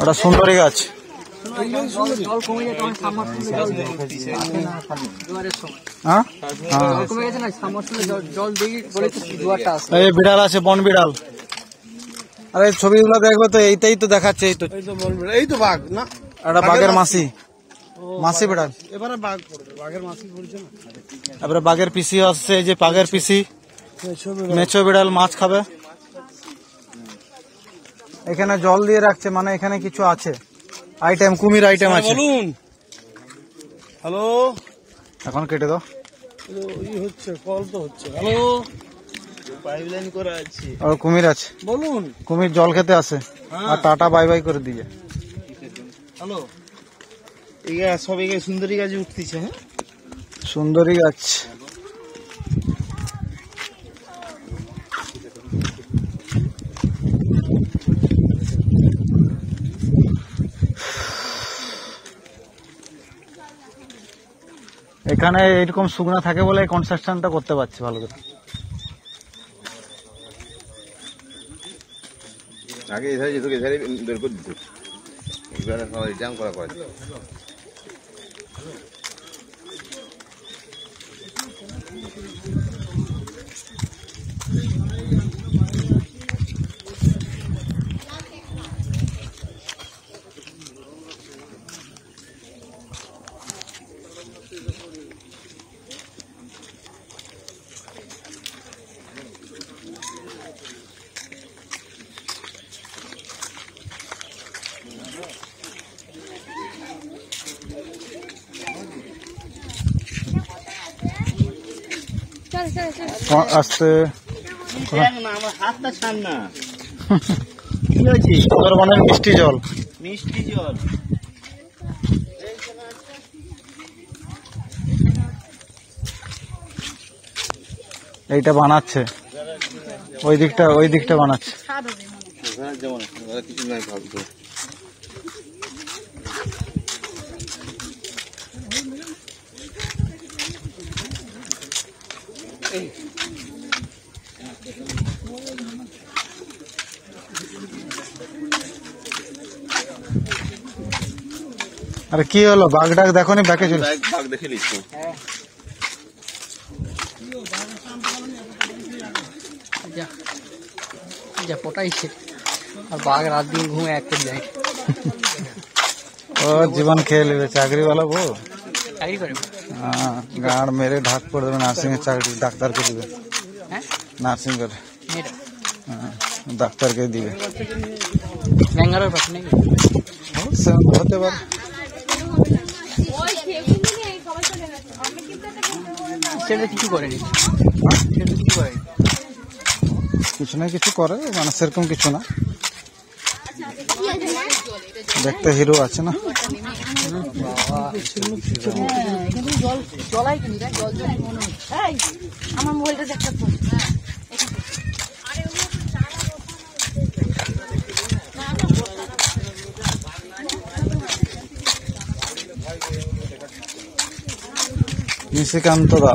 ওটা সুন্দরী গাছ। এই বিড়াল আছে, বন বিড়াল। আরে ছবিগুলো দেখবে তো, এইটাই তো দেখাচ্ছে। এই তো বাঘ না, এটা বাঘের মাসি, মাসি বিড়াল। এবারে বাঘ পড়বে, বাঘের মাসি পড়ছে না। এবারে বাঘের পিসি আসছে, এই যে বাঘের পিসি মেছো বিড়াল মাছ খাবে। এখানে জল দিয়ে রাখছে, মানে এখানে কিছু আছে আইটেম, কুমির আইটেম আছে। বলুন। হ্যালো, এখন কেটে দাও। হচ্ছে কল তো হচ্ছে। হ্যালো, পাইপলাইন করা আছে। আর কুমির আছে, বলুন। কুমির জল খেতে আসে আর টাটা বাই বাই করে দিয়ে। হ্যালো, এই সব এই সুন্দরী গাছে উঠতেছে। হ্যাঁ, সুন্দরী গাছ। এখানে এরকম শুকনা থাকে বলে কনস্ট্রাকশনটা করতে পারছি ভালো করে। আগে এধারে যেত, এধারে বের করে দিত, এবারে সবাই রিটার্ন করা করে। আসতে সুন্দরবনের মিষ্টি জল, মিষ্টি জল। এইটা বানাচ্ছে, ওই দিকটা বানাচ্ছে। কিছু নাই ভাবতো। আরে কি হলো, বাঘ ডাক দেখো নি? ব্যাকে চলে বাঘ দেখে নিচ্ছি। আর বাঘ রাত দিন ঘুমে এক করে যায়। ও জীবন খেয়ে নেবে, চাকরি वाला বউ। চাকরি করে? হ্যাঁ, গাঁড় মেরে ঢাক করে দেবে। নার্সিং এর চাকরি, ডাক্তারকে দিবে। হ্যাঁ, নার্সিং করে। হ্যাঁ, ডাক্তারকে দিবে। ব্যাঙ্গালোর পাশে নাকি? হতে পারে। সেটা কিছু করেনি, কিছু না কিছু করে, মানে সেরকম কিছু না। দেখতে হিরো আছে না। আমার মোবাইলটা দেখতে নিশিকান্ত দা।